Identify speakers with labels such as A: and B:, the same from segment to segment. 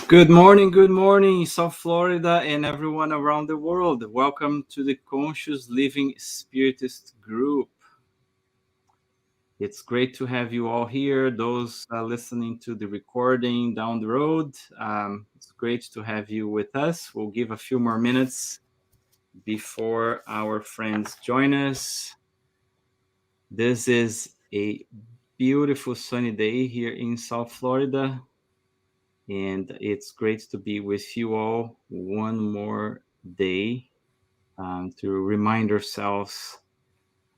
A: Good morning, South Florida and everyone around the world. Welcome to the Conscious Living Spiritist Group. It's great to have you all here. Those listening to the recording down the road, it's great to have you with us. We'll give a few more minutes before our friends join us. This is a beautiful sunny day here in South Florida. And it's great to be with you all one more day to remind ourselves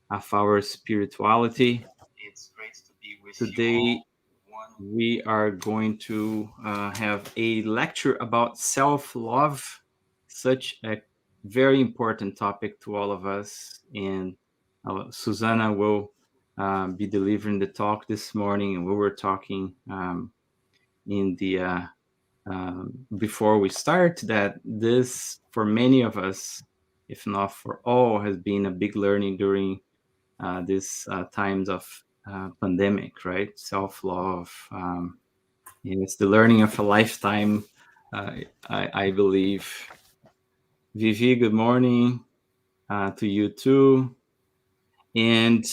A: of our spirituality.
B: It's great to be with you
A: Today,
B: all. One.
A: we are going to have a lecture about self love, such a very important topic to all of us. And Suzana will be delivering the talk this morning, and we were talking in the before we start that this, for many of us, if not for all, has been a big learning during these times of pandemic, right? Self-love. And it's the learning of a lifetime, I believe. Vivi, good morning to you too. And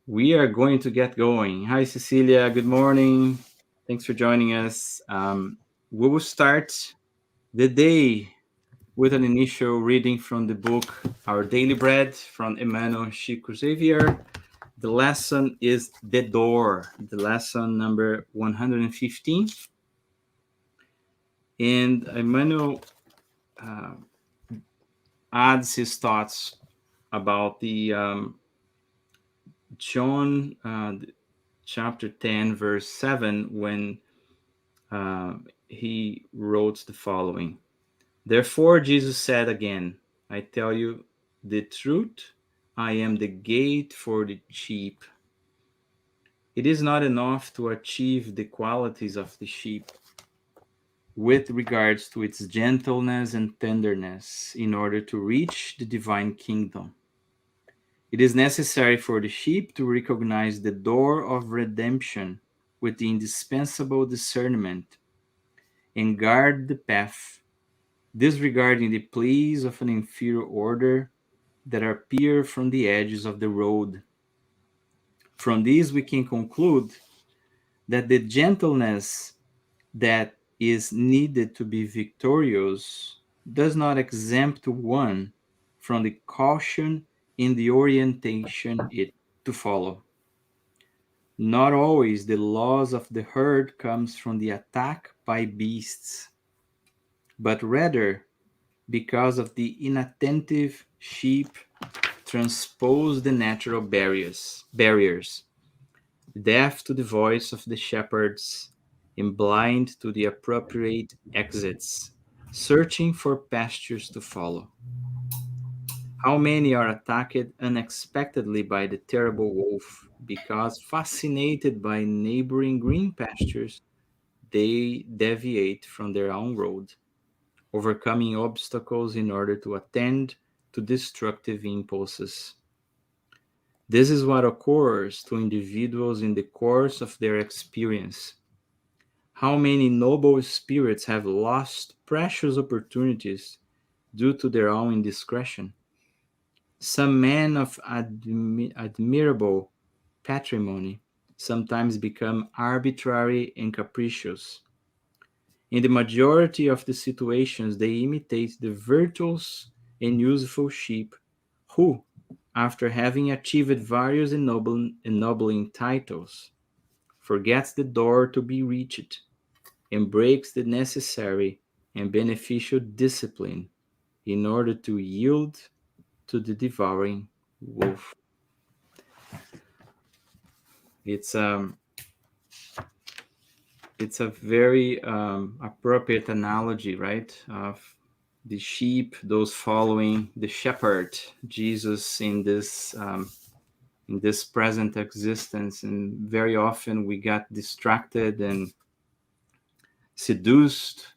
A: we are going to get going. Hi, Cecilia. Good morning. Thanks for joining us. We will start the day with an initial reading from the book Our Daily Bread from Emmanuel Shikhu Xavier. The lesson is The Door, the lesson number 115. And Emmanuel uh, adds his thoughts about the John chapter 10, verse 7, when he wrote the following. Therefore, Jesus said again, I tell you the truth, I am the gate for the sheep. It is not enough to achieve the qualities of the sheep with regards to its gentleness and tenderness in order to reach the divine kingdom. It is necessary for the sheep to recognize the door of redemption with the indispensable discernment and guard the path, disregarding the pleas of an inferior order that appear from the edges of the road. From this, we can conclude that the gentleness that is needed to be victorious does not exempt one from the caution in the orientation it to follow. Not always the loss of the herd comes from the attack by beasts, but rather because of the inattentive sheep transpose the natural barriers, deaf to the voice of the shepherds, and blind to the appropriate exits, searching for pastures to follow. How many are attacked unexpectedly by the terrible wolf because, fascinated by neighboring green pastures, they deviate from their own road, overcoming obstacles in order to attend to destructive impulses. This is what occurs to individuals in the course of their experience. How many noble spirits have lost precious opportunities due to their own indiscretion? Some men of admirable patrimony sometimes become arbitrary and capricious. In the majority of the situations, they imitate the virtuous and useful sheep who, after having achieved various ennobling titles, forgets the door to be reached and breaks the necessary and beneficial discipline in order to yield to the devouring wolf. It's um it's a very appropriate analogy, right? Of the sheep, those following the shepherd, Jesus in this present existence, and very often we got distracted and seduced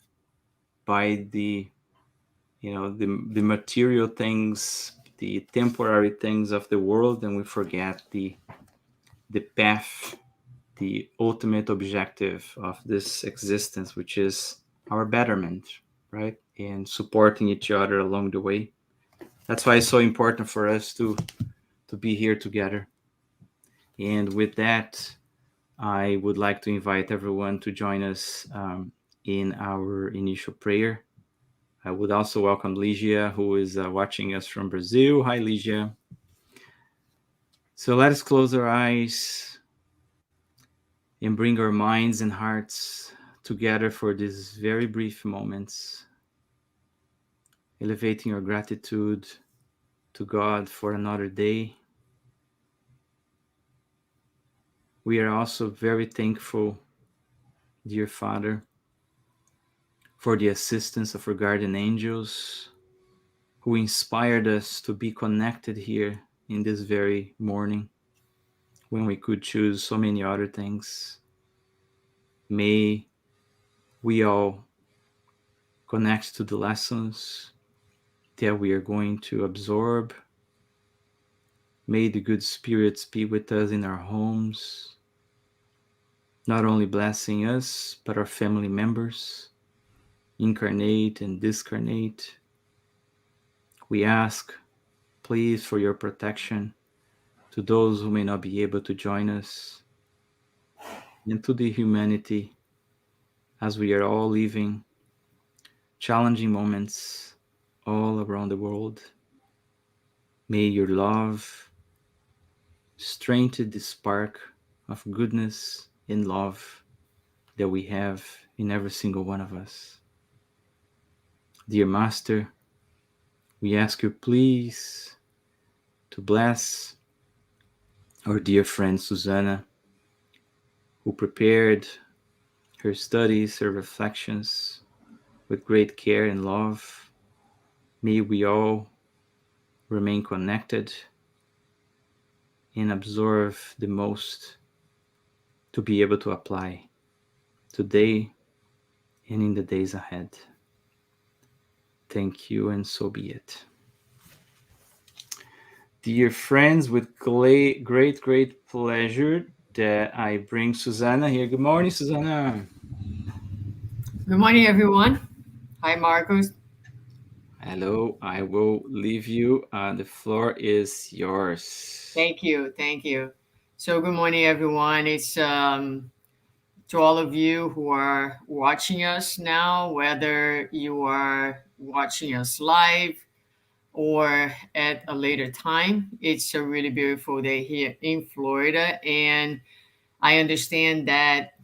A: by the material things, the temporary things of the world, and we forget the path, the ultimate objective of this existence, which is our betterment, right? And supporting each other along the way. That's why it's so important for us to be here together. And with that, I would like to invite everyone to join us in our initial prayer. I would also welcome Ligia, who is watching us from Brazil. Hi, Ligia. So let us close our eyes and bring our minds and hearts together for these very brief moments, elevating our gratitude to God for another day. We are also very thankful, dear Father, for the assistance of our guardian angels who inspired us to be connected here in this very morning when we could choose so many other things. May we all connect to the lessons that we are going to absorb. May the good spirits be with us in our homes, not only blessing us, but our family members, incarnate and discarnate. We ask, please, for your protection to those who may not be able to join us, and to the humanity as we are all living challenging moments all around the world. May your love strengthen the spark of goodness and love that we have in every single one of us. Dear Master, we ask you please to bless our dear friend Suzana, who prepared her studies, her reflections with great care and love. May we all remain connected and absorb the most to be able to apply today and in the days ahead. Thank you, and so be it. Dear friends, with great pleasure that I bring Suzana here. Good morning, Suzana.
C: Good morning, everyone. Hi, Marcos.
A: Hello, I will leave you. The floor is yours.
C: Thank you. Thank you. So, good morning, everyone. It's to all of you who are watching us now, whether you are watching us live or at a later time. It's a really beautiful day here in Florida. And I understand that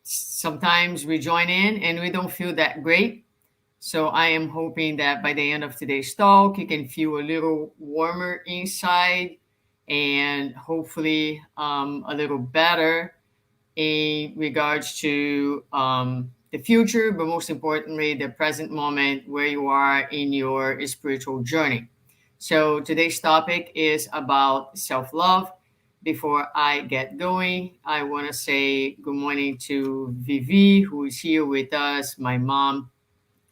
C: sometimes we join in and we don't feel that great. So I am hoping that by the end of today's talk, you can feel a little warmer inside and hopefully a little better in regards to the future, but most importantly, the present moment where you are in your spiritual journey. So today's topic is about self love. Before I get going, I want to say good morning to Vivi, who is here with us, my mom,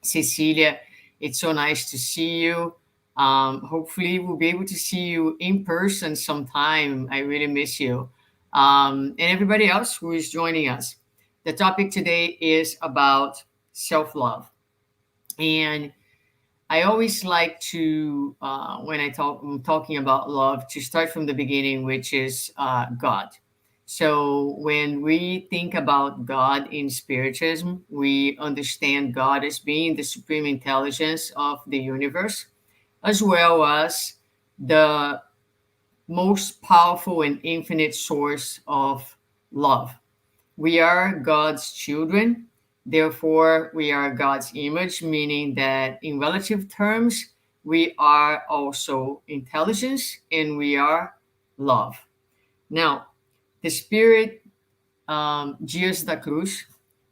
C: Cecilia. It's so nice to see you. Hopefully, we'll be able to see you in person sometime. I really miss you. And everybody else who is joining us. The topic today is about self love. And I always like to, when I'm talking about love, to start from the beginning, which is God. So when we think about God in Spiritism, we understand God as being the supreme intelligence of the universe, as well as the most powerful and infinite source of love. We are God's children, therefore, we are God's image, meaning that in relative terms, we are also intelligence and we are love. Now, the spirit Dias da Cruz,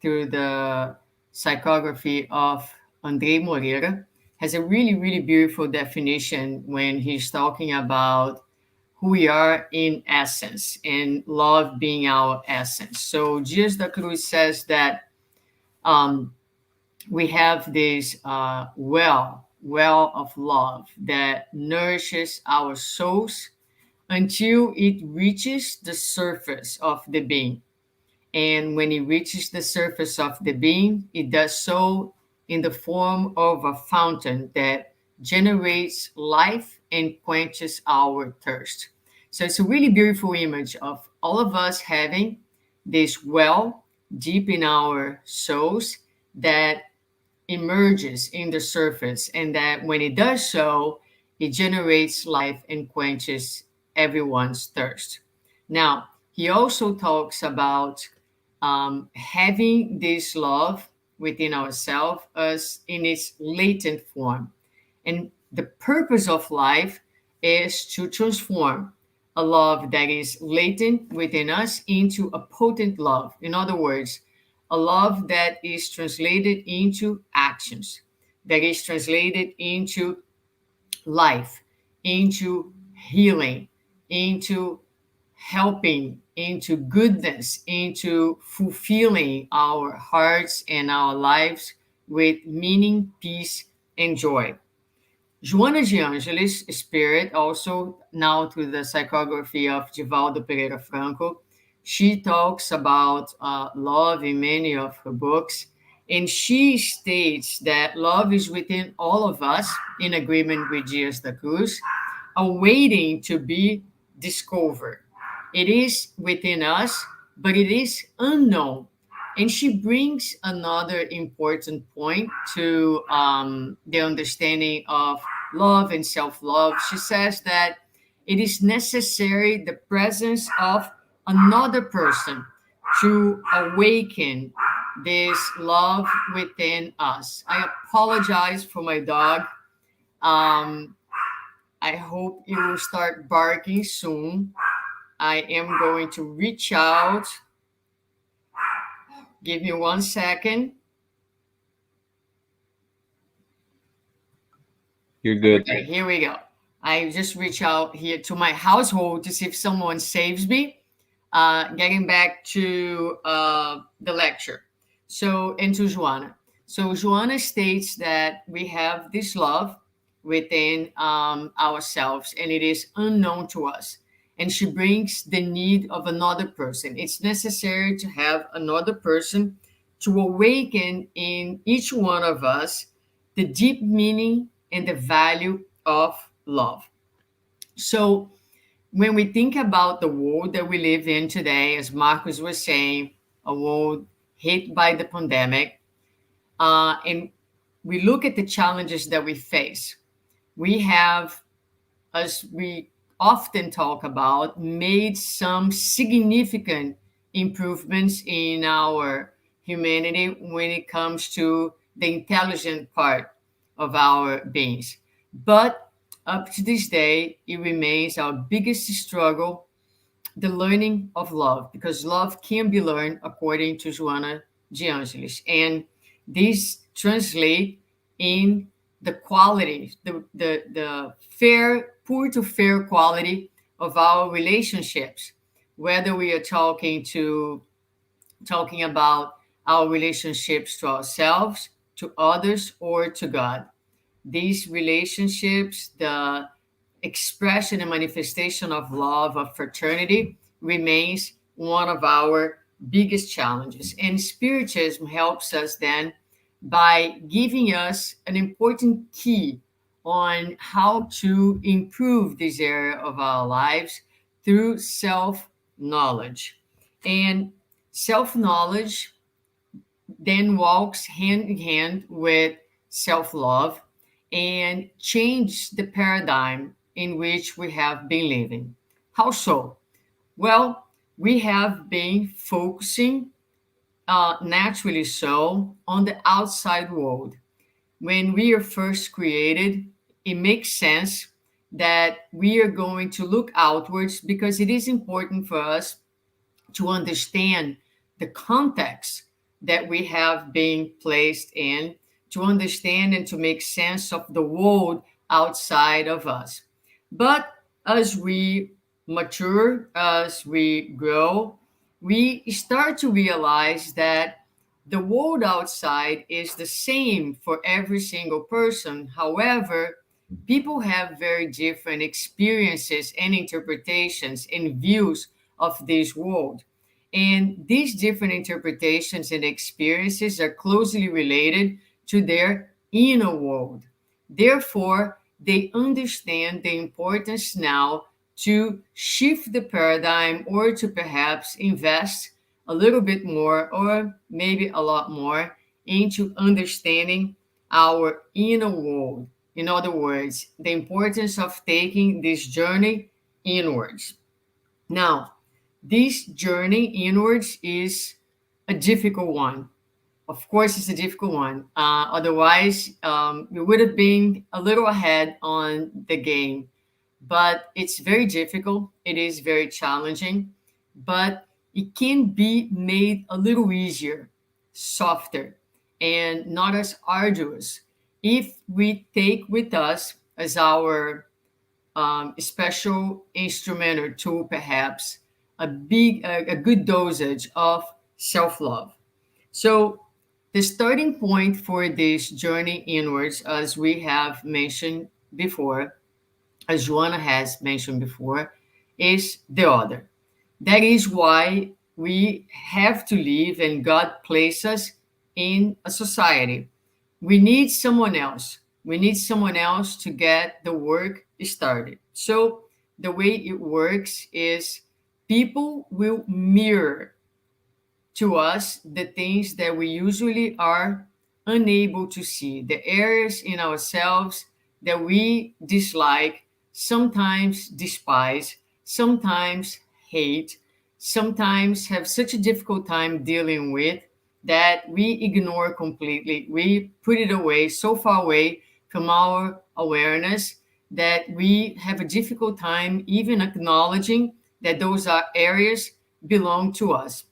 C: through the psychography of Andre Moreira, has a really, really beautiful definition when he's talking about who we are in essence and love being our essence. So Dias da Cruz says that um, we have this well of love that nourishes our souls until it reaches the surface of the being And when it reaches the surface of the being, it does so in the form of a fountain that generates life and quenches our thirst. So it's a really beautiful image of all of us having this well deep in our souls that emerges in the surface, and that when it does so, it generates life and quenches everyone's thirst. Now, he also talks about having this love within ourselves as in its latent form. And the purpose of life is to transform a love that is latent within us into a potent love. In other words, a love that is translated into actions, that is translated into life, into healing, into helping, into goodness, into fulfilling our hearts and our lives with meaning, peace, and joy. Joana de Angelis' spirit, also now through the psychography of Divaldo Pereira Franco, she talks about love in many of her books. And she states that love is within all of us, in agreement with Dias da Cruz, awaiting to be discovered. It is within us, but it is unknown. And she brings another important point to the understanding of love and self love. She says that it is necessary the presence of another person to awaken this love within us. I apologize for my dog. Um, I hope it will start barking soon. I am going to reach out. Give me 1 second.
A: You're good.
C: Okay, here we go. I just reach out here to my household to see if someone saves me. Getting back to the lecture. So, into Joana. So, Joana states that we have this love within ourselves and it is unknown to us. And she brings the need of another person. It's necessary to have another person to awaken in each one of us the deep meaning and the value of love. So, when we think about the world that we live in today, as Marcus was saying, a world hit by the pandemic, and we look at the challenges that we face, we have, as we often talk about, made some significant improvements in our humanity when it comes to the intelligent part of our beings. But up to this day, it remains our biggest struggle, the learning of love, because love can be learned, according to Joana de Angelis. And these translate in the quality, the fair, poor to fair quality of our relationships, whether we are talking about our relationships to ourselves, to others, or to God. These relationships, the expression and manifestation of love, of fraternity, remains one of our biggest challenges. And Spiritism helps us then by giving us an important key on how to improve this area of our lives through self knowledge. And self knowledge then walks hand in hand with self love and change the paradigm in which we have been living. How so? Well, we have been focusing, naturally so, on the outside world. When we are first created, it makes sense that we are going to look outwards because it is important for us to understand the context that we have been placed in, to understand and to make sense of the world outside of us. But as we mature, as we grow, we start to realize that the world outside is the same for every single person. However, people have very different experiences and interpretations and views of this world. And these different interpretations and experiences are closely related to their inner world. Therefore, they understand the importance now to shift the paradigm or to perhaps invest a little bit more or maybe a lot more into understanding our inner world. In other words, the importance of taking this journey inwards. Now, this journey inwards is a difficult one. Of course, it's a difficult one. Otherwise, we would have been a little ahead on the game. But it's very difficult. It is very challenging, but it can be made a little easier, softer, and not as arduous if we take with us as our special instrument or tool, perhaps a good dosage of self-love. So the starting point for this journey inwards, as we have mentioned before, as Joanna has mentioned before, is the other. That is why we have to live and God placed us in a society. We need someone else. We need someone else to get the work started. So the way it works is people will mirror to us the things that we usually are unable to see, the areas in ourselves that we dislike, sometimes despise, sometimes hate, sometimes have such a difficult time dealing with that we ignore completely. We put it away, so far away from our awareness that we have a difficult time even acknowledging that those are areas belong to us.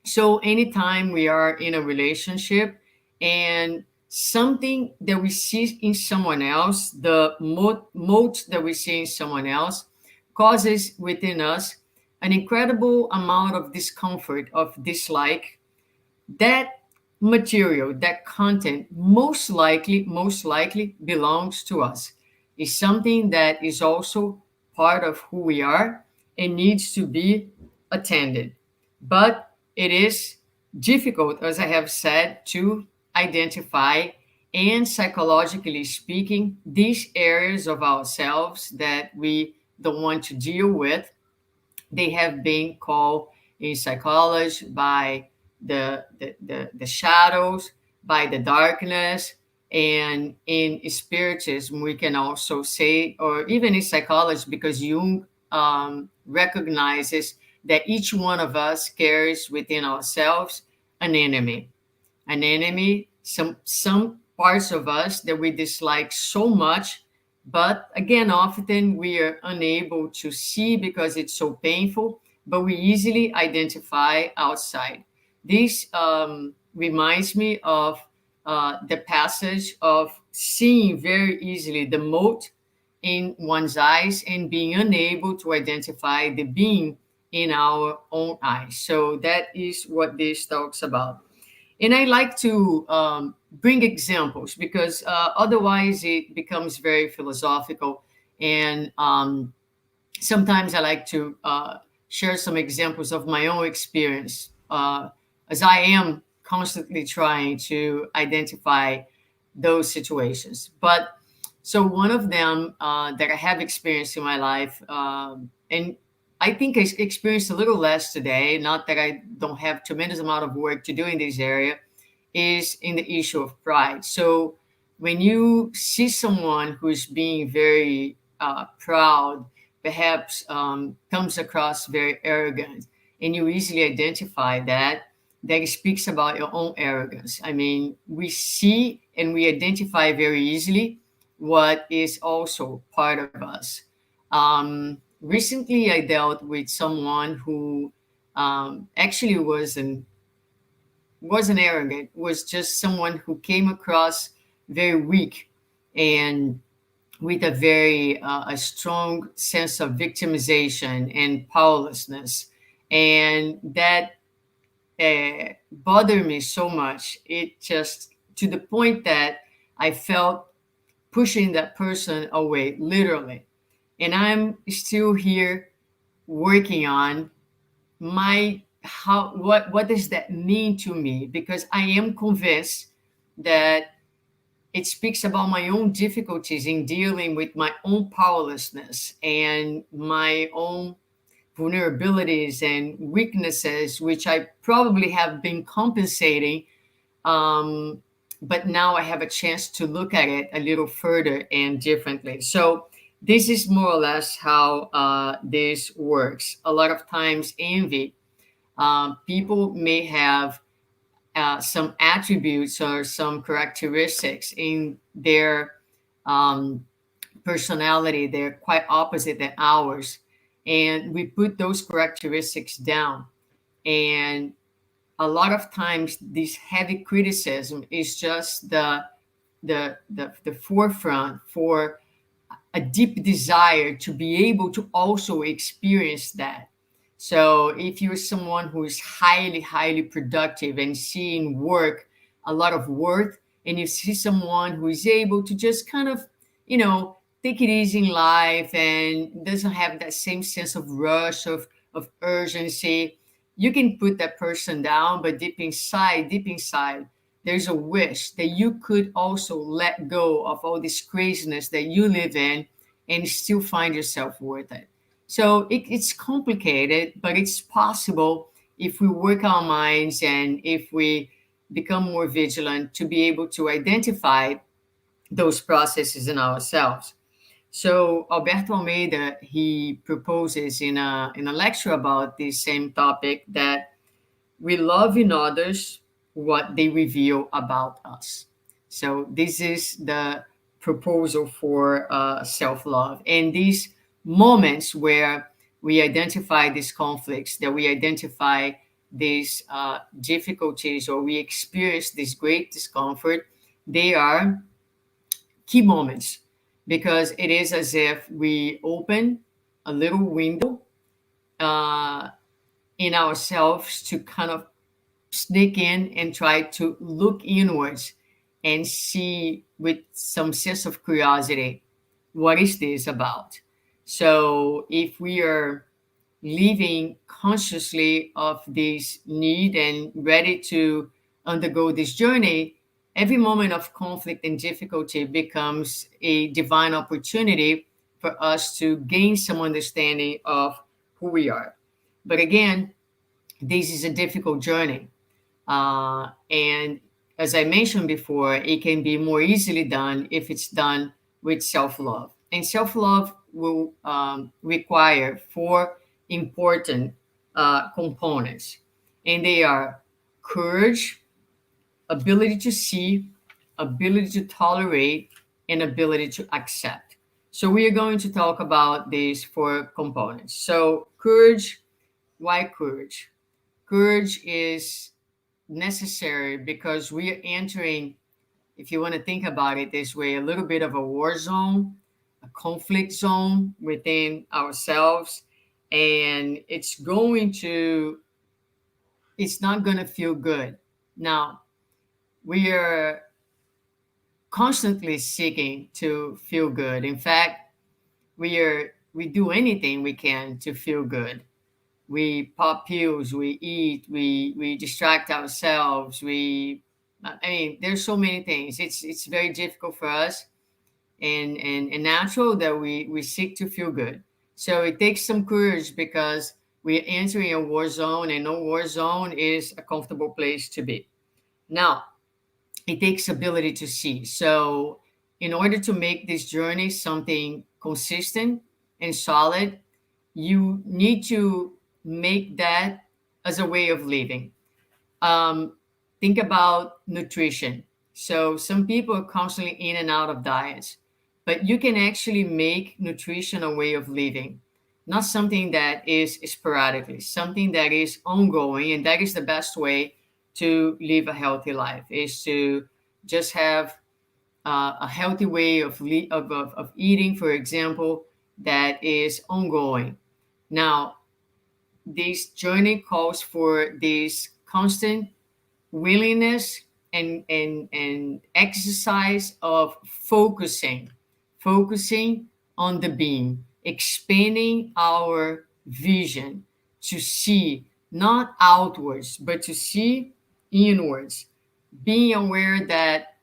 C: So anytime we are in a relationship and something that we see in someone else, the mote that we see in someone else, causes within us an incredible amount of discomfort, of dislike, that material, that content most likely belongs to us. Is something that is also part of who we are and needs to be attended. But it is difficult, as I have said, to identify and psychologically speaking, these areas of ourselves that we don't want to deal with. They have been called in psychology by the shadows, by the darkness, and in spiritism we can also say, or even in psychology, because Jung recognizes that each one of us carries within ourselves an enemy, some parts of us that we dislike so much, but again, often we are unable to see because it's so painful, but we easily identify outside. This reminds me of the passage of seeing very easily the mote in one's eyes and being unable to identify the being in our own eyes. So that is what this talks about. And I like to bring examples because otherwise it becomes very philosophical. And sometimes I like to share some examples of my own experience, as I am constantly trying to identify those situations. But so one of them that I have experienced in my life, and I think I experienced a little less today, not that I don't have tremendous amount of work to do in this area, is in the issue of pride. So when you see someone who is being very proud, perhaps comes across very arrogant, and you easily identify that, that speaks about your own arrogance. I mean, we see and we identify very easily what is also part of us. Recently, I dealt with someone who actually wasn't arrogant, was just someone who came across very weak and with a very a strong sense of victimization and powerlessness, and that bothered me so much. It just to the point that I felt pushing that person away, literally. And I'm still here working on my how what does that mean to me? Because I am convinced that it speaks about my own difficulties in dealing with my own powerlessness and my own vulnerabilities and weaknesses, which I probably have been compensating. Um, but now I have a chance to look at it a little further and differently. So, this is more or less how this works. A lot of times, envy, people may have some attributes or some characteristics in their um, personality. They're quite opposite than ours. And we put those characteristics down. And a lot of times, this heavy criticism is just the forefront for a deep desire to be able to also experience that. So if you're someone who is highly, highly productive and seeing work, a lot of worth, and you see someone who is able to just kind of, take it easy in life and doesn't have that same sense of rush, of urgency, you can put that person down, but deep inside, there's a wish that you could also let go of all this craziness that you live in and still find yourself worth it. So it's complicated, but it's possible if we work our minds and if we become more vigilant to be able to identify those processes in ourselves. So Alberto Almeida, he proposes in a lecture about this same topic that we love in others what they reveal about us. So this is the proposal for self-love. And these moments where we identify these conflicts, that we identify these difficulties, or we experience this great discomfort, they are key moments because it is as if we open a little window uh, in ourselves to kind of sneak in and try to look inwards and see with some sense of curiosity, what is this about? So if we are living consciously of this need and ready to undergo this journey, every moment of conflict and difficulty becomes a divine opportunity for us to gain some understanding of who we are. But again, this is a difficult journey. And as I mentioned before, it can be more easily done if it's done with self love. And self love will require four important components, and they are courage, ability to see, ability to tolerate, and ability to accept. So, we are going to talk about these four components. So, courage, why courage? Courage is necessary because we are entering, if you want to think about it this way, a little bit of a war zone, a conflict zone within ourselves. And it's not going to feel good. Now, we are constantly seeking to feel good. In fact, we do anything we can to feel good. We pop pills, we eat, we distract ourselves, I mean, there's so many things. It's very difficult for us and natural that we seek to feel good. So it takes some courage because we're entering a war zone, and no war zone is a comfortable place to be. Now, it takes ability to see. So in order to make this journey something consistent and solid, you need to make that as a way of living. Um, think about nutrition. So some people are constantly in and out of diets, but you can actually make nutrition a way of living, not something that is sporadically, something that is ongoing, and that is the best way to live a healthy life is to just have a healthy way of eating, for example, that is ongoing. Now, this journey calls for this constant willingness and exercise of focusing on the being, expanding our vision to see not outwards, but to see inwards, being aware that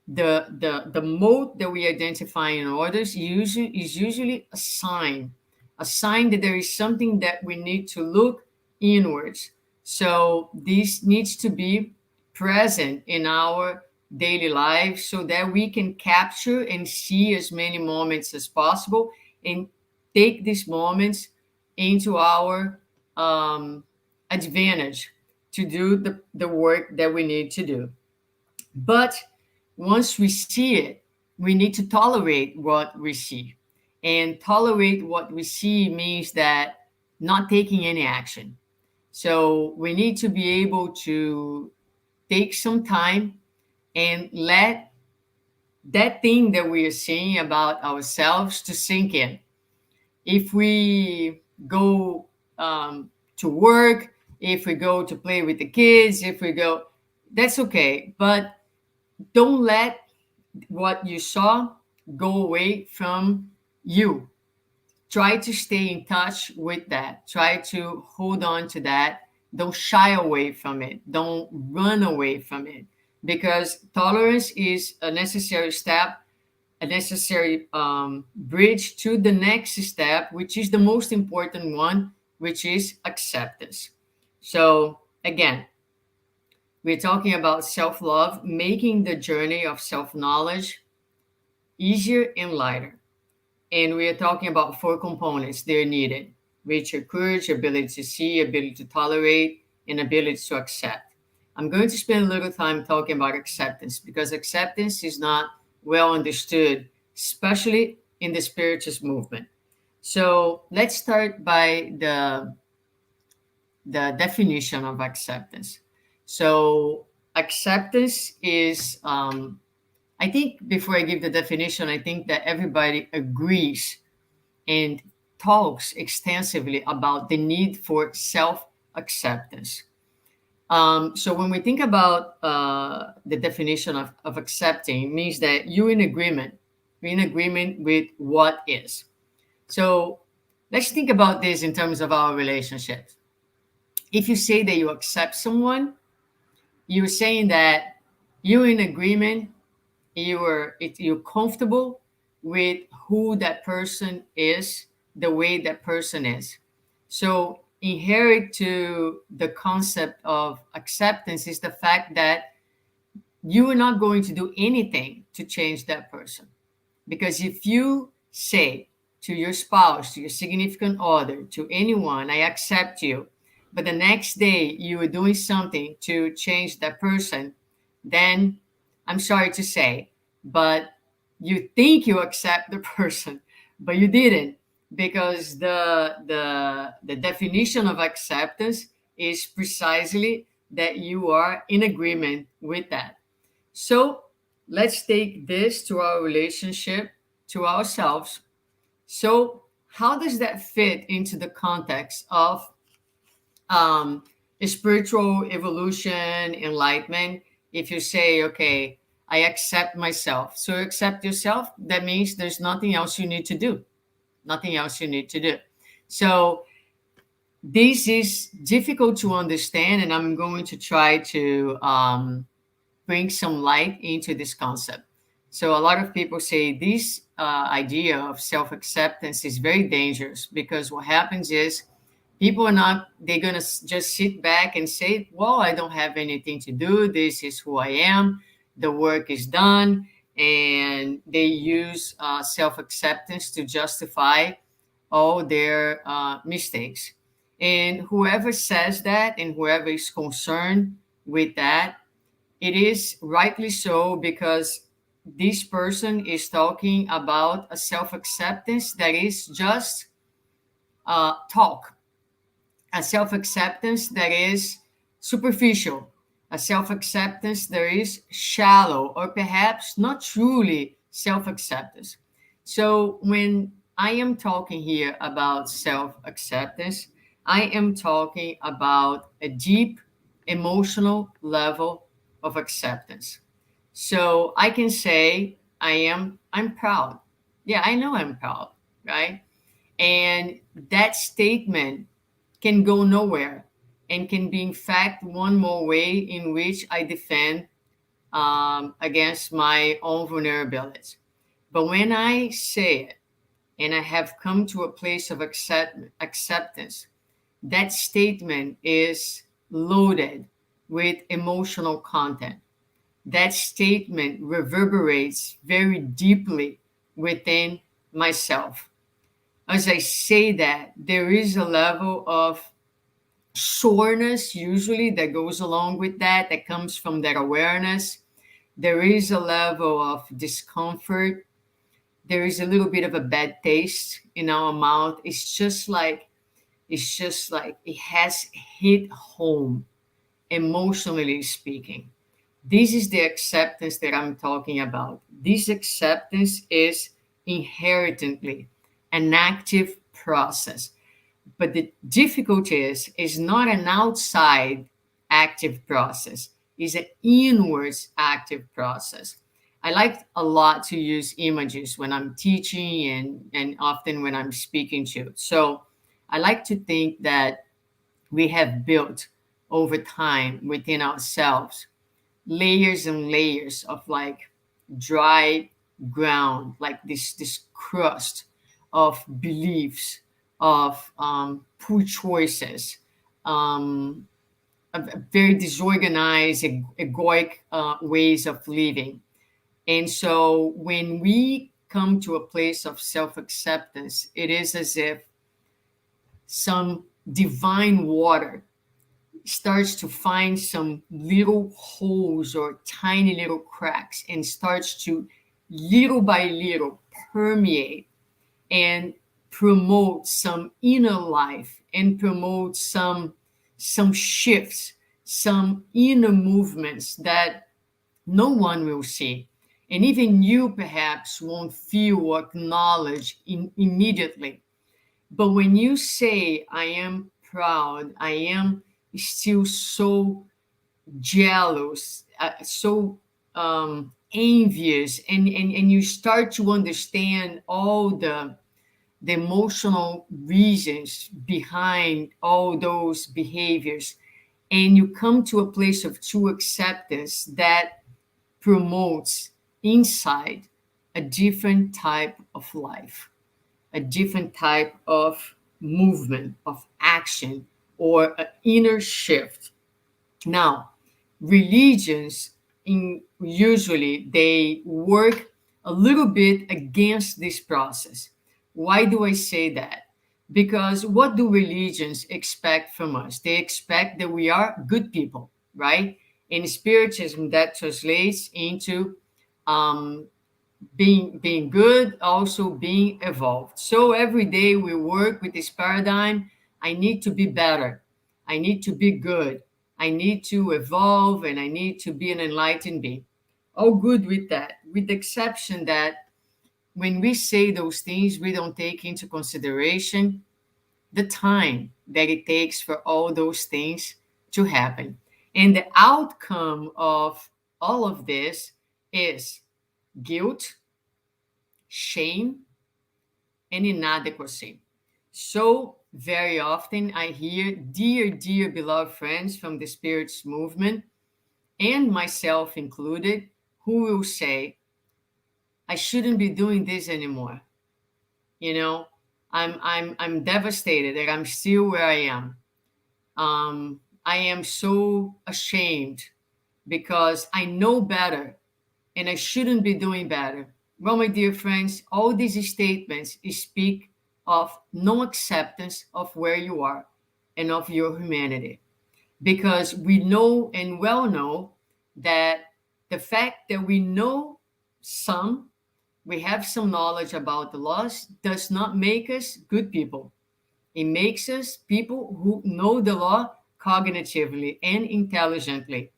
C: the mode that we identify in others is usually a sign that there is something that we need to look inwards. So this needs to be present in our daily life so that we can capture and see as many moments as possible and take these moments into our um, advantage to do the work that we need to do. But once we see it, we need to tolerate what we see. And tolerate what we see means that not taking any action. So we need to be able to take some time and let that thing that we are seeing about ourselves to sink in. If we go to work, if we go to play with the kids, if we go, that's okay. But don't let what you saw go away from you. Try to stay in touch with that. Try to hold on to that. Don't shy away from it. Don't run away from it. Because tolerance is a necessary step, a necessary bridge to the next step, which is the most important one, which is acceptance. So, again, we're talking about self love, making the journey of self knowledge easier and lighter. And we are talking about four components they're needed, which are courage, ability to see, ability to tolerate, and ability to accept. I'm going to spend a little time talking about acceptance because acceptance is not well understood, especially in the spiritist movement. So let's start by the definition of acceptance. So acceptance is I think before I give the definition, I think that everybody agrees and talks extensively about the need for self acceptance. So when we think about the definition of accepting, it means that you're in agreement with what is. So let's think about this in terms of our relationships. If you say that you accept someone, you're saying that you're in agreement, you're comfortable with who that person is, the way that person is. So inherent to the concept of acceptance is the fact that you are not going to do anything to change that person. Because if you say to your spouse, to your significant other, to anyone, I accept you, but the next day you are doing something to change that person, then I'm sorry to say, but you think you accept the person, but you didn't, because the definition of acceptance is precisely that you are in agreement with that. So let's take this to our relationship to ourselves. So, how does that fit into the context of um, spiritual evolution, enlightenment? If you say, okay, I accept myself. So, accept yourself, that means there's nothing else you need to do. Nothing else you need to do. So, this is difficult to understand, and I'm going to try to bring some light into this concept. So a lot of people say this idea of self-acceptance is very dangerous because what happens is people are not, they're going to just sit back and say, well, I don't have anything to do. This is who I am. The work is done. And they use self-acceptance to justify all their mistakes. And whoever says that and whoever is concerned with that, it is rightly so because this person is talking about a self acceptance that is just talk, a self acceptance that is superficial, a self acceptance that is shallow, or perhaps not truly self acceptance. So when I am talking here about self acceptance, I am talking about a deep emotional level of acceptance. So I can say I'm proud. Yeah, I know I'm proud, right? And that statement can go nowhere and can be, in fact, one more way in which I defend against my own vulnerabilities. But when I say it, and I have come to a place of acceptance, that statement is loaded with emotional content. That statement reverberates very deeply within myself. As I say that, there is a level of soreness usually that goes along with that comes from that awareness. There is a level of discomfort. There is a little bit of a bad taste in our mouth. It's just like it has hit home, emotionally speaking. This is the acceptance that I'm talking about. This acceptance is inherently an active process. But the difficulty is not an outside active process, it's an inwards active process. I like a lot to use images when I'm teaching and often when I'm speaking to. So I like to think that we have built over time within ourselves layers and layers of like dry ground, like this crust of beliefs, of poor choices, of very disorganized, egoic ways of living. And so when we come to a place of self acceptance, it is as if some divine water starts to find some little holes or tiny little cracks and starts to little by little permeate and promote some inner life and promote some shifts, some inner movements that no one will see, and even you perhaps won't feel or acknowledge immediately. But when you say, I am proud, I am still so jealous, so envious, and you start to understand all the emotional reasons behind all those behaviors, and you come to a place of true acceptance that promotes inside a different type of life, a different type of movement, of action, or an inner shift. Now, religions usually they work a little bit against this process. Why do I say that? Because what do religions expect from us? They expect that we are good people, right? In spiritism, that translates into um, being good, also being evolved. So every day we work with this paradigm. I need to be better. I need to be good. I need to evolve, and I need to be an enlightened being. All good with that, with the exception that when we say those things, we don't take into consideration the time that it takes for all those things to happen. And the outcome of all of this is guilt, shame, and inadequacy. So very often I hear dear, dear beloved friends from the spirits movement, and myself included, who will say, I shouldn't be doing this anymore. You know, I'm devastated that I'm still where I am. I am so ashamed because I know better and I shouldn't be doing better. Well, my dear friends, all these statements speak of no acceptance of where you are and of your humanity. Because we know and well know that the fact that we know some, we have some knowledge about the laws, does not make us good people. It makes us people who know the law cognitively and intelligently.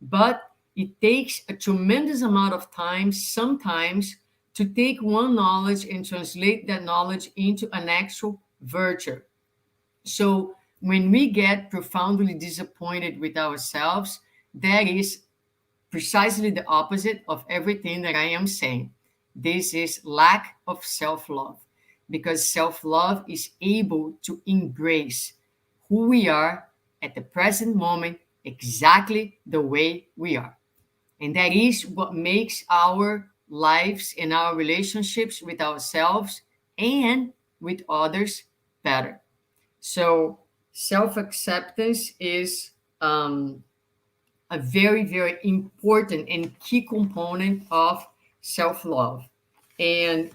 C: But it takes a tremendous amount of time sometimes to take one knowledge and translate that knowledge into an actual virtue. So when we get profoundly disappointed with ourselves, that is precisely the opposite of everything that I am saying. This is lack of self love, because self love is able to embrace who we are at the present moment exactly the way we are. And that is what makes our lives and our relationships with ourselves and with others better. So, self acceptance is a very, very important and key component of self love. And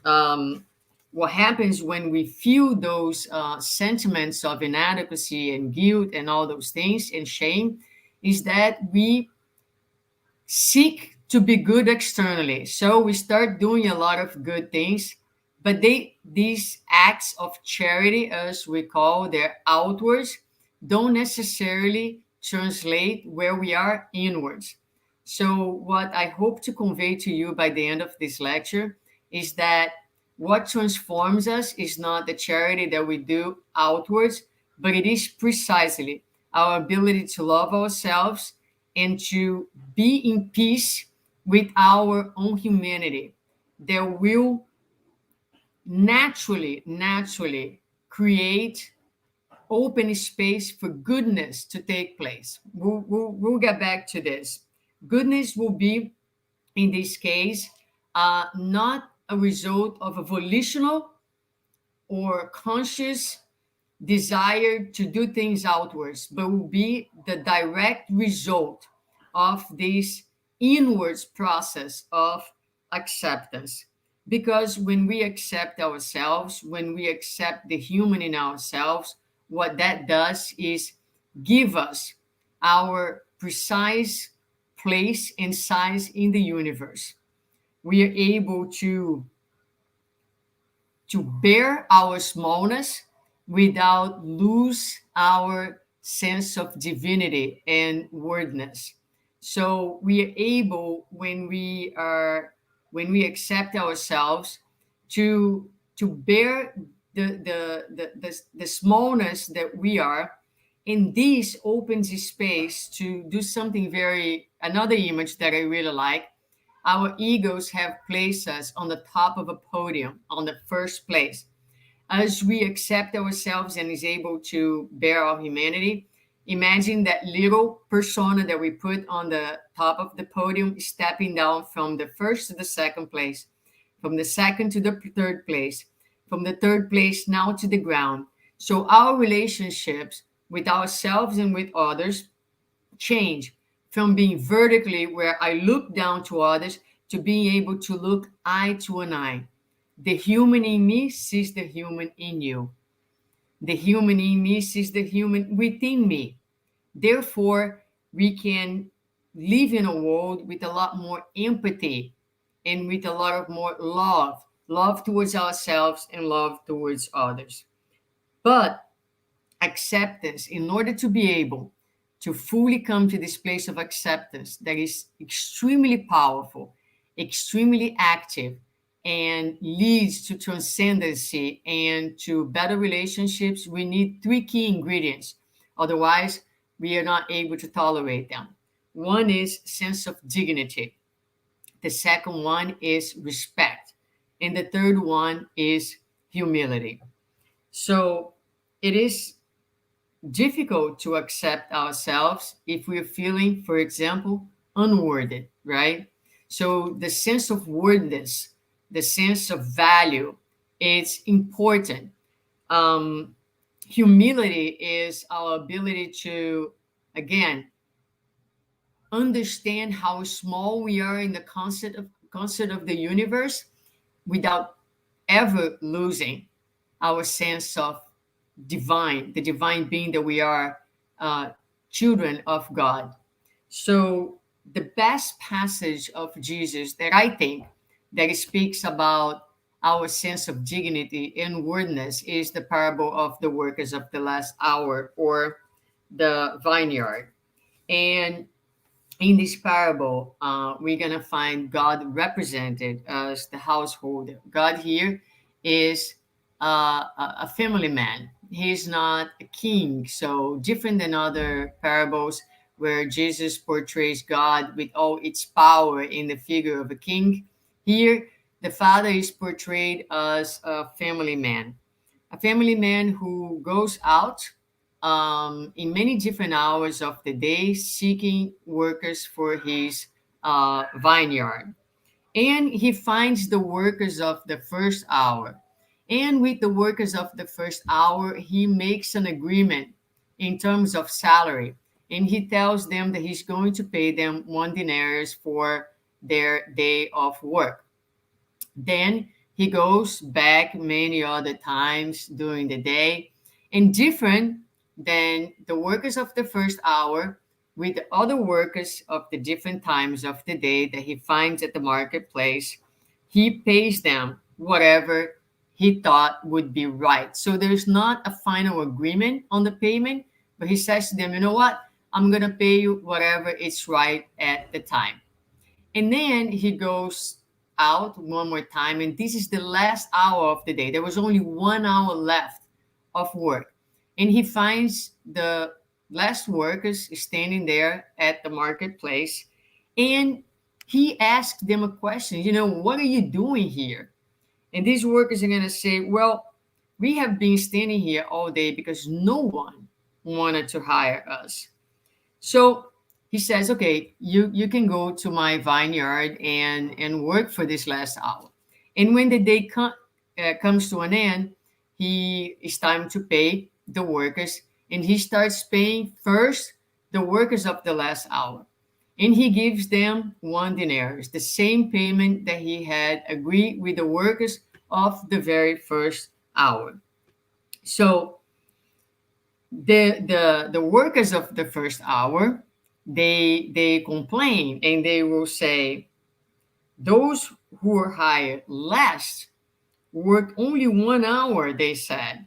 C: what happens when we feel those sentiments of inadequacy and guilt and all those things and shame is that we seek to be good externally. So we start doing a lot of good things, but these acts of charity, as we call their outwards, don't necessarily translate where we are inwards. So what I hope to convey to you by the end of this lecture is that what transforms us is not the charity that we do outwards, but it is precisely our ability to love ourselves and to be in peace with our own humanity that will naturally create open space for goodness to take place. We'll get back to this. Goodness will be, in this case, not a result of a volitional or conscious desire to do things outwards, but will be the direct result of this inwards process of acceptance. Because when we accept ourselves, when we accept the human in ourselves, what that does is give us our precise place and size in the universe. We are able to bear our smallness without lose our sense of divinity and worthiness. So we are able, when we accept ourselves, to bear the smallness that we are. And this opens space to do something very, another image that I really like. Our egos have placed us on the top of a podium, on the first place. As we accept ourselves and is able to bear our humanity, imagine that little persona that we put on the top of the podium stepping down from the first to the second place, from the second to the third place, from the third place now to the ground. So our relationships with ourselves and with others change from being vertically, where I look down to others, to being able to look eye to an eye. The human in me sees the human in you. The human in me sees the human within me. Therefore, we can live in a world with a lot more empathy and with a lot of more love towards ourselves and love towards others. But acceptance, in order to be able to fully come to this place of acceptance that is extremely powerful, extremely active, and leads to transcendency and to better relationships, we need three key ingredients. Otherwise, we are not able to tolerate them. One is sense of dignity. The second one is respect. And the third one is humility. So it is difficult to accept ourselves if we're feeling, for example, unworthy, right? So the sense of worthiness, the sense of value, it's important. Um, Humility is our ability to, again, understand how small we are in the concept of the universe without ever losing our sense of the divine being that we are, uh, children of God. So the best passage of Jesus that I think that speaks about our sense of dignity and worthiness is the parable of the workers of the last hour, or the vineyard. And in this parable, we're going to find God represented as the householder. God here is a family man. He's not a king. So, different than other parables where Jesus portrays God with all its power in the figure of a king, here the father is portrayed as a family man who goes out in many different hours of the day, seeking workers for his vineyard. And he finds the workers of the first hour. And with the workers of the first hour, he makes an agreement in terms of salary. And he tells them that he's going to pay them 1 denarius for their day of work. Then he goes back many other times during the day, and different than the workers of the first hour, with the other workers of the different times of the day that he finds at the marketplace, he pays them whatever he thought would be right. So there's not a final agreement on the payment, but he says to them, you know what? I'm going to pay you whatever is right at the time. And then he goes out one more time, and this is the last hour of the day. There was only 1 hour left of work. And he finds the last workers standing there at the marketplace, and he asks them a question, what are you doing here? And these workers are going to say, well, we have been standing here all day because no one wanted to hire us. So he says, okay, you can go to my vineyard and work for this last hour. And when the day comes to an end, it's time to pay the workers. And he starts paying first the workers of the last hour. And he gives them 1 denarius, the same payment that he had agreed with the workers of the very first hour. So the workers of the first hour, they complain, and they will say, those who were hired last worked only 1 hour, they said,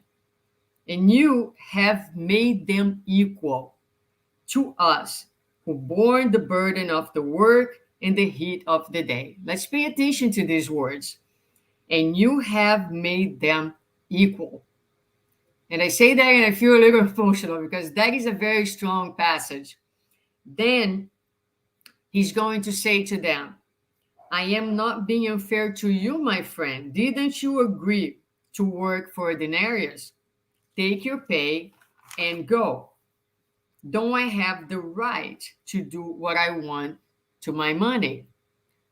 C: and you have made them equal to us who bore the burden of the work and the heat of the day. Let's pay attention to these words. And you have made them equal. And I say that and I feel a little emotional because that is a very strong passage. Then he's going to say to them, I am not being unfair to you, my friend. Didn't you agree to work for a denarius? Take your pay and go. Don't I have the right to do what I want to my money?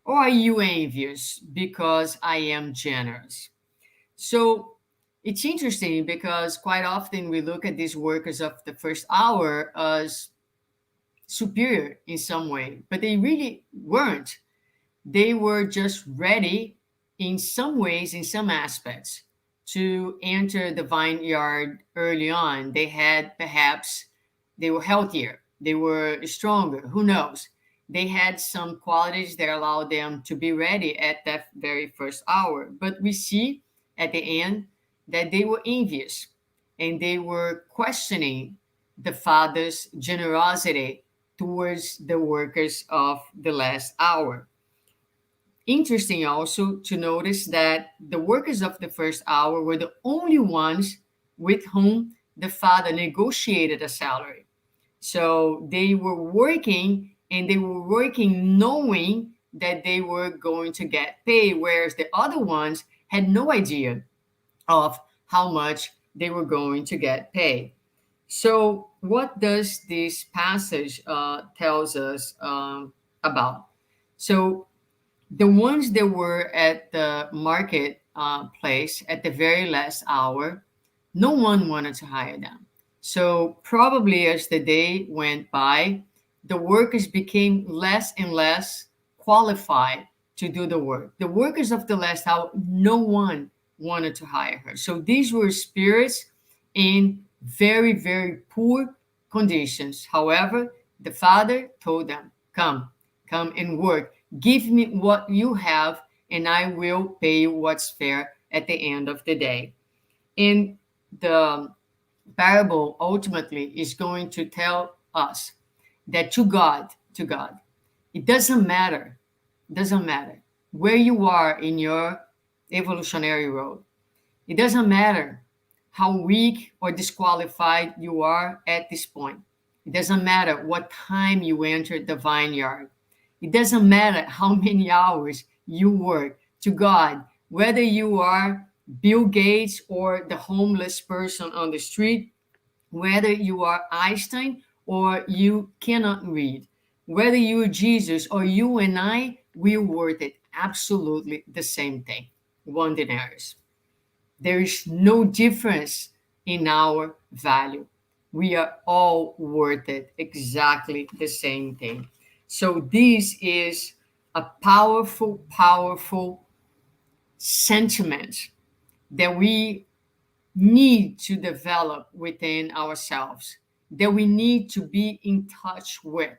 C: Or are you envious because I am generous? So it's interesting because quite often we look at these workers of the first hour as superior in some way, but they really weren't. They were just ready in some ways, in some aspects, to enter the vineyard early on. They had perhaps, they were healthier, they were stronger, who knows? They had some qualities that allowed them to be ready at that very first hour. But we see at the end that they were envious and they were questioning the father's generosity towards the workers of the last hour. Interesting also to notice that the workers of the first hour were the only ones with whom the father negotiated a salary. So they were working, and they were working knowing that they were going to get paid, whereas the other ones had no idea of how much they were going to get paid. So what does this passage tells us about? So the ones that were at the market place at the very last hour, no one wanted to hire them. So probably as the day went by, the workers became less and less qualified to do the work. The workers of the last hour, no one wanted to hire her. So these were spirits in very, very poor conditions. However, the father told them, come and work. Give me what you have, and I will pay you what's fair at the end of the day. And the parable ultimately is going to tell us that to God, it doesn't matter where you are in your evolutionary road. It doesn't matter how weak or disqualified you are at this point. It doesn't matter what time you entered the vineyard. It doesn't matter how many hours you work. To God, whether you are Bill Gates or the homeless person on the street, whether you are Einstein or you cannot read, whether you are Jesus or you and I, we're worth it absolutely the same thing. 1 denarius. There is no difference in our value. We are all worth it exactly the same thing. So this is a powerful, powerful sentiment that we need to develop within ourselves, that we need to be in touch with,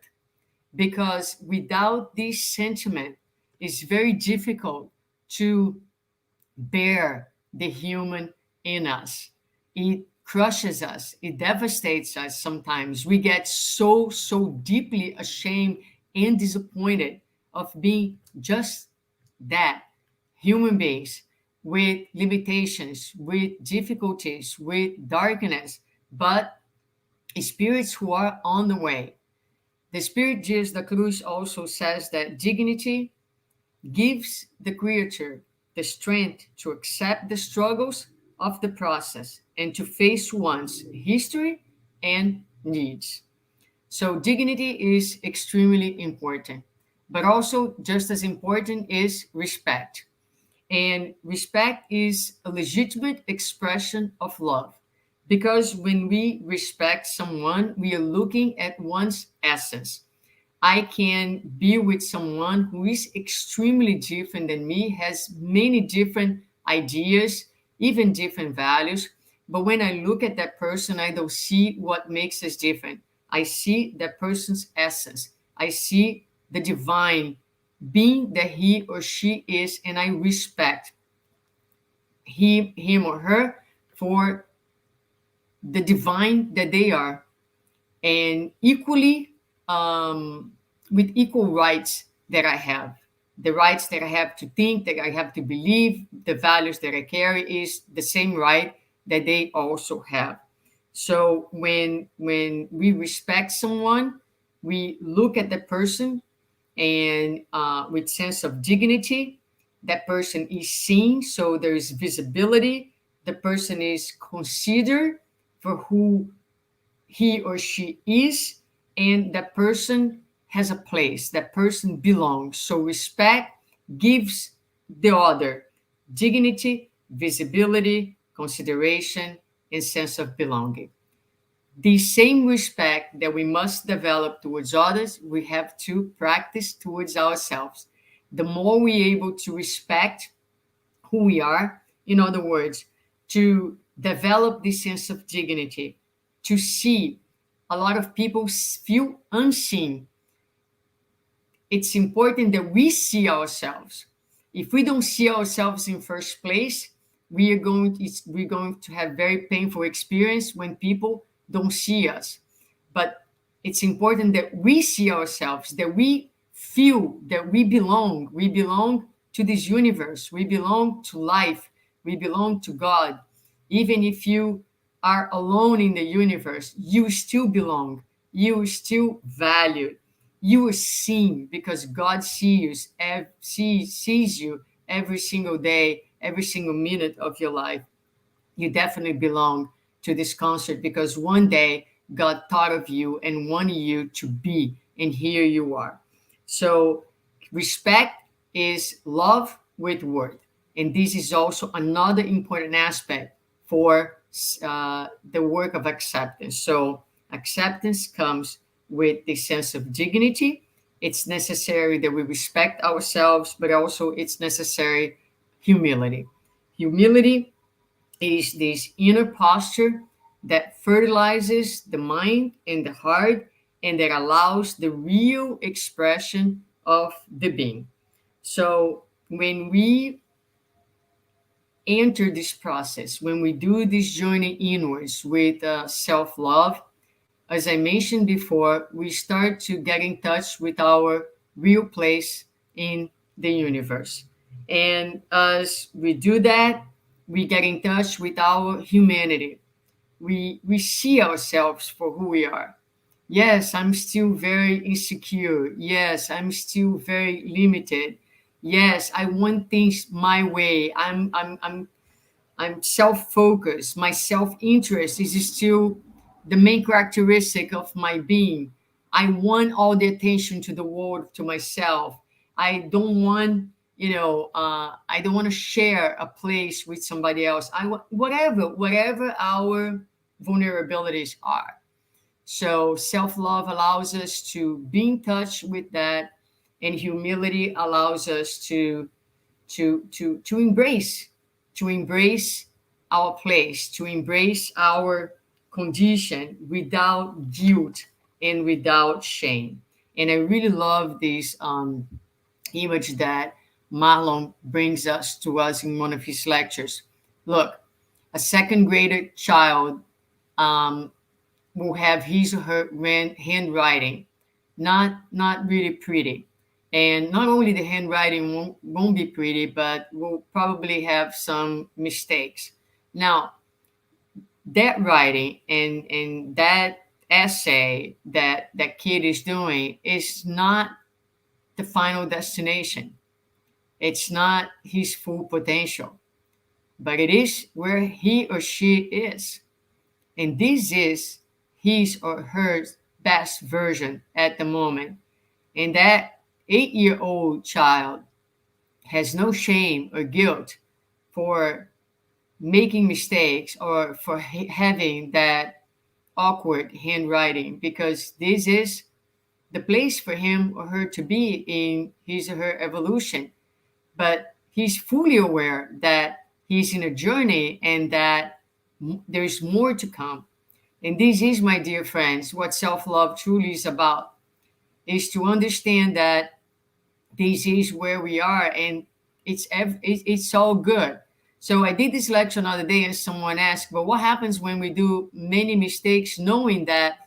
C: because without this sentiment, it's very difficult to bear the human in us. It crushes us, it devastates us sometimes. We get so deeply ashamed and disappointed of being just that, human beings with limitations, with difficulties, with darkness, but spirits who are on the way. The Spirit Jesus da Cruz also says that dignity gives the creature the strength to accept the struggles of the process and to face one's history and needs. So, dignity is extremely important, but also just as important is respect. And respect is a legitimate expression of love, because when we respect someone, we are looking at one's essence. I can be with someone who is extremely different than me, has many different ideas, even different values. But when I look at that person, I don't see what makes us different. I see that person's essence. I see the divine being that he or she is, and I respect him or her for the divine that they are, and equally, with equal rights that I have. The rights that I have to think, that I have to believe, the values that I carry is the same right that they also have. So when we respect someone, we look at the person, and with sense of dignity, that person is seen, so there is visibility. The person is considered for who he or she is, and that person has a place, that person belongs. So respect gives the other dignity, visibility, consideration, and sense of belonging. The same respect that we must develop towards others, we have to practice towards ourselves. The more we're able to respect who we are, in other words, to develop this sense of dignity, to see, a lot of people feel unseen. It's important that we see ourselves. If we don't see ourselves in first place, we're going to have very painful experience when people don't see us. But it's important that we see ourselves, that we feel that we belong. We belong to this universe. We belong to life. We belong to God. Even if you are alone in the universe, you still belong. You are still valued. You are seen because God sees you every single day, every single minute of your life. You definitely belong to this concert because one day God thought of you and wanted you to be, and here you are. So, respect is love with worth. And this is also another important aspect for the work of acceptance. So, acceptance comes with the sense of dignity. It's necessary that we respect ourselves, but also it's necessary humility. Humility is this inner posture that fertilizes the mind and the heart, and that allows the real expression of the being. So when we enter this process, when we do this journey inwards with self love, as I mentioned before, we start to get in touch with our real place in the universe. And as we do that, we get in touch with our humanity. We see ourselves for who we are. Yes, I'm still very insecure. Yes, I'm still very limited. Yes, I want things my way. I'm self-focused. My self-interest is still the main characteristic of my being. I want all the attention to the world, to myself. I don't want, I don't want to share a place with somebody else. I want whatever our vulnerabilities are. So self love allows us to be in touch with that, and humility allows us to embrace our place, to embrace our condition without guilt and without shame. And I really love this image that Marlon brings us to us in one of his lectures. Look, a second grader child um, will have his or her handwriting not really pretty, and not only the handwriting won't be pretty, but will probably have some mistakes. Now, that writing and that essay that that kid is doing is not the final destination. It's not his full potential, but it is where he or she is. And this is his or her best version at the moment. And that 8-year-old child has no shame or guilt for making mistakes or for having that awkward handwriting, because this is the place for him or her to be in his or her evolution. But he's fully aware that he's in a journey and that there's more to come. And this is, my dear friends, what self love truly is about, is to understand that this is where we are, and it's all good. So I did this lecture another day, and someone asked, but what happens when we do many mistakes knowing that,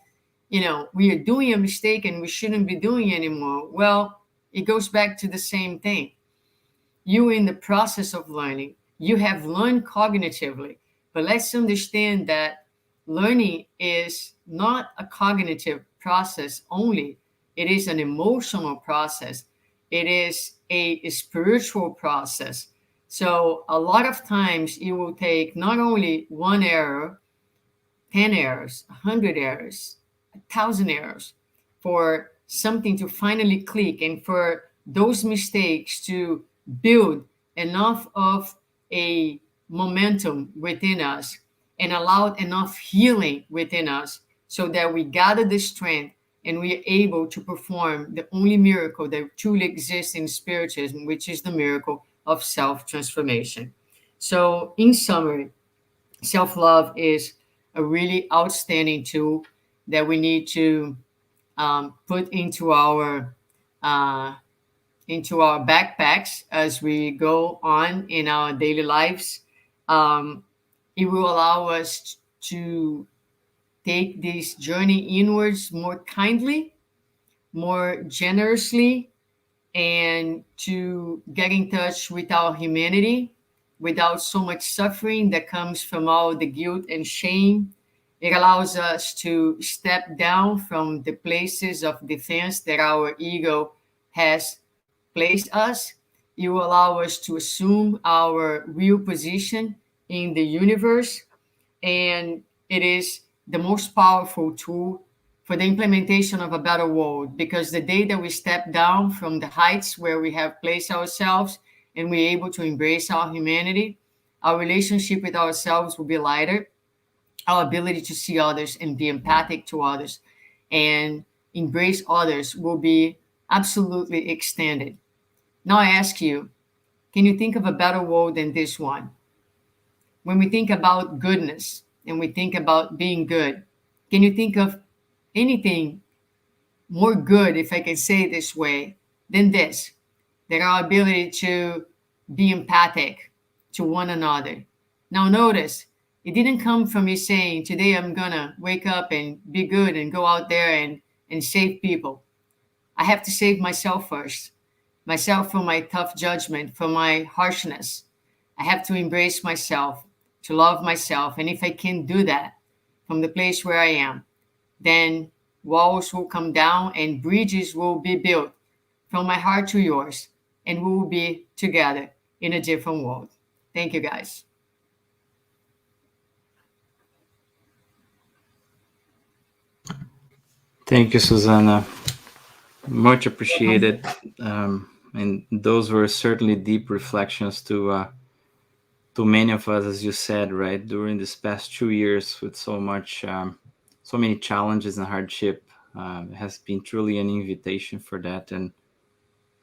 C: we are doing a mistake and we shouldn't be doing anymore? Well, it goes back to the same thing. You in the process of learning, you have learned cognitively, but let's understand that learning is not a cognitive process only. It is an emotional process. It is a spiritual process. So a lot of times it will take not only one error, 10 errors, 100 errors, 1,000 errors for something to finally click, and for those mistakes to build enough of a momentum within us and allow enough healing within us so that we gather the strength and we are able to perform the only miracle that truly exists in spiritism, which is the miracle of self transformation. So, in summary, self love is a really outstanding tool that we need to put uh, into our backpacks as we go on in our daily lives. Um, it will allow us to take this journey inwards more kindly, more generously, and to get in touch with our humanity without so much suffering that comes from all the guilt and shame. It allows us to step down from the places of defense that our ego has placed us. It will allow us to assume our real position in the universe, and it is the most powerful tool for the implementation of a better world, because the day that we step down from the heights where we have placed ourselves and we're able to embrace our humanity, our relationship with ourselves will be lighter, our ability to see others and be empathic to others and embrace others will be absolutely extended. Now I ask you, can you think of a better world than this one? When we think about goodness and we think about being good, can you think of anything more good, if I can say it this way, than this? That our ability to be empathic to one another. Now, notice, it didn't come from me saying, today I'm gonna wake up and be good and go out there and save people. I have to save myself first, myself from my tough judgment, from my harshness. I have to embrace myself, to love myself. And if I can do that from the place where I am, then walls will come down and bridges will be built from my heart to yours, and we will be together in a different world. Thank you, guys.
A: Thank you, Suzana. Much appreciated. And those were certainly deep reflections to many of us, as you said, right, during this past 2 years with so many challenges and hardship. It has been truly an invitation for that. And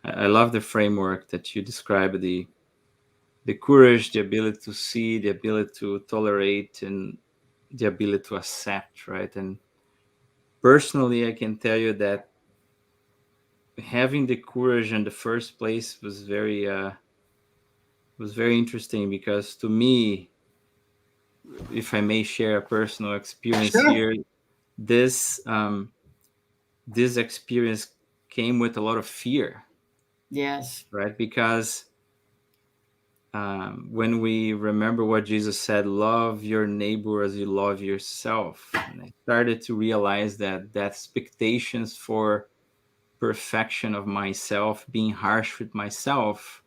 A: I love the framework that you describe, the courage, the ability to see, the ability to tolerate, and the ability to accept, right? And personally, I can tell you that having the courage in the first place was very interesting, because to me, if I may share a personal experience
C: Sure.
A: here, this this experience came with a lot of fear,
C: Yes.
A: right? Because when we remember what Jesus said, love your neighbor as you love yourself, and I started to realize that expectations for perfection of myself, being harsh with myself,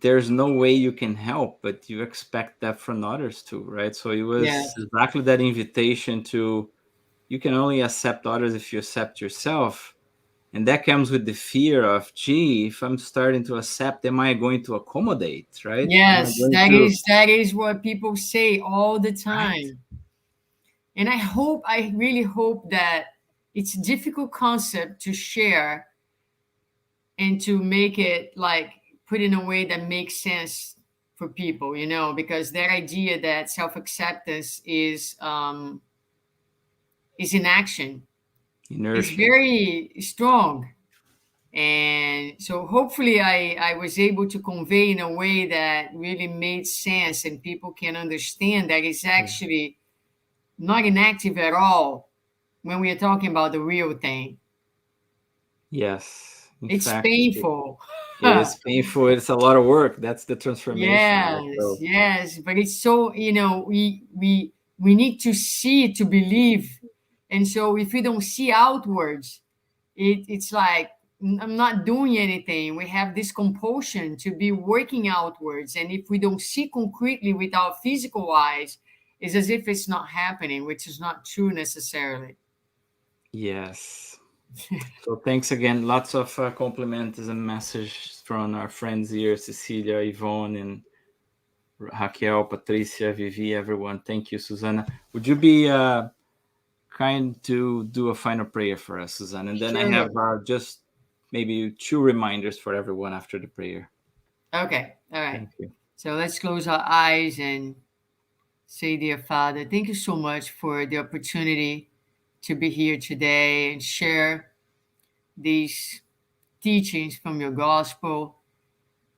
A: there's no way you can help but you expect that from others too, right? So it was
C: Yes.
A: exactly that invitation to, you can only accept others if you accept yourself. And that comes with the fear of, gee, if I'm starting to accept, am I going to accommodate, right? Am I
C: Yes.
A: going
C: That
A: to,
C: is that is what people say all the
A: right?
C: time. And I really hope that it's a difficult concept to share and to make it like put in a way that makes sense for people, because that idea that self-acceptance is in action is
A: Inertia.
C: very strong. And so hopefully I was able to convey in a way that really made sense and people can understand that it's
A: Yeah.
C: actually not inactive at all when we are talking about the real thing.
A: Yes, in
C: It's
A: fact,
C: painful.
A: it is painful. It's a lot of work. That's the transformation, right?
C: Yes,
A: So
C: yes, but it's so, we need to see to believe. And so if we don't see outwards, it's like I'm not doing anything. We have this compulsion to be working outwards. And if we don't see concretely with our physical eyes, it's as if it's not happening, which is not true necessarily.
A: yes. So thanks again. Lots of compliments and messages from our friends here, Cecilia, Yvonne, and Raquel, Patricia, Vivi, everyone. Thank you, Susanna. Would you be kind to do a final prayer for us, Susanna? And then I have
C: Sure.
A: just maybe two reminders for everyone after the prayer.
C: Okay. All right.
A: Thank you.
C: So let's close our eyes and say, Dear Father, thank you so much for the opportunity to be here today and share these teachings from your gospel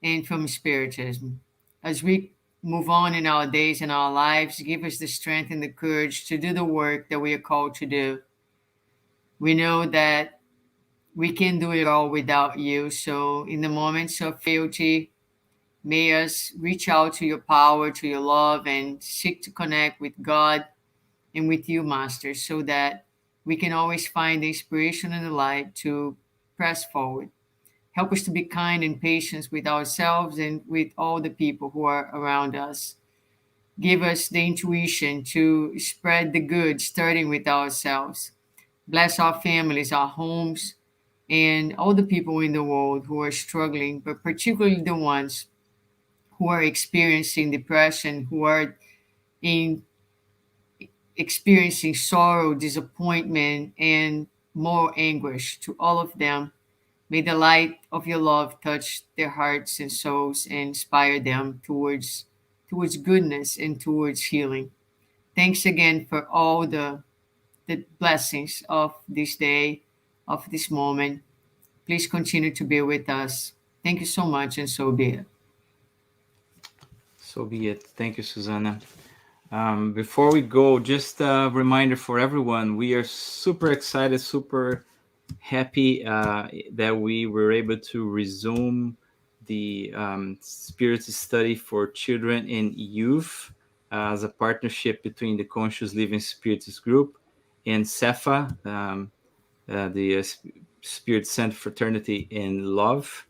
C: and from spiritism. As we move on in our days and our lives, give us the strength and the courage to do the work that we are called to do. We know that we can do it all without you. So, in the moments of frailty, may us reach out to your power, to your love, and seek to connect with God and with you, Master, so that we can always find the inspiration and the light to press forward. Help us to be kind and patient with ourselves and with all the people who are around us. Give us the intuition to spread the good, starting with ourselves. Bless our families, our homes, and all the people in the world who are struggling, but particularly the ones who are experiencing depression, who are in experiencing sorrow, disappointment, and more anguish. To all of them, may the light of your love touch their hearts and souls and inspire them towards goodness and towards healing. Thanks again for all the blessings of this day, of this moment. Please continue to be with us. Thank you so much, and so be it.
A: So be it. Thank you, Susanna. Before we go, just a reminder for everyone, we are super excited, super happy that we were able to resume the spirit study for children and youth as a partnership between the Conscious Living Spirits Group and CEFA, the Spirit Center Fraternity in Love.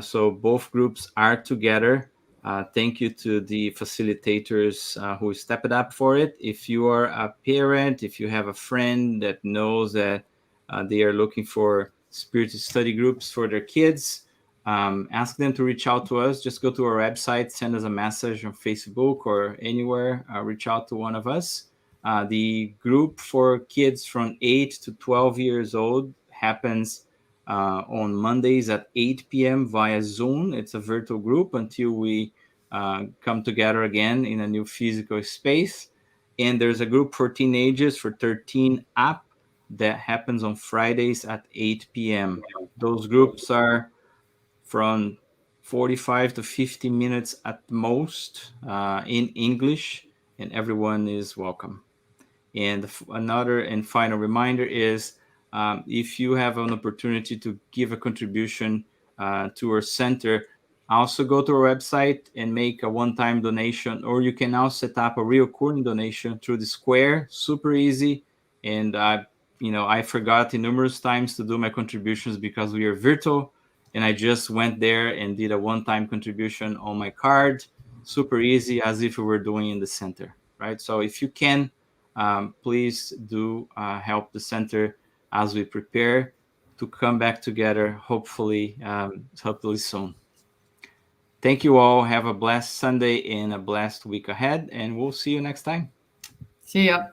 A: So both groups are together Thank you to the facilitators who stepped up for it. If you are a parent, if you have a friend that knows that they are looking for spirit study groups for their kids, ask them to reach out to us. Just go to our website, send us a message on Facebook or anywhere, reach out to one of us. The group for kids from 8 to 12 years old happens on Mondays at 8 p.m. via Zoom. It's a virtual group until we come together again in a new physical space. And there's a group for teenagers for 13 up that happens on Fridays at 8 p.m. Those groups are from 45 to 50 minutes at most in English, and everyone is welcome. And another and final reminder is if you have an opportunity to give a contribution to our center, also go to our website and make a one-time donation, or you can now set up a recurring donation through the Square. Super easy. And I forgot numerous times to do my contributions because we are virtual, and I just went there and did a one-time contribution on my card. Super easy, as if we were doing in the center, right? So if you can, please do help the center as we prepare to come back together, hopefully soon. Thank you all. Have a blessed Sunday and a blessed week ahead, and we'll see you next time.
C: See ya.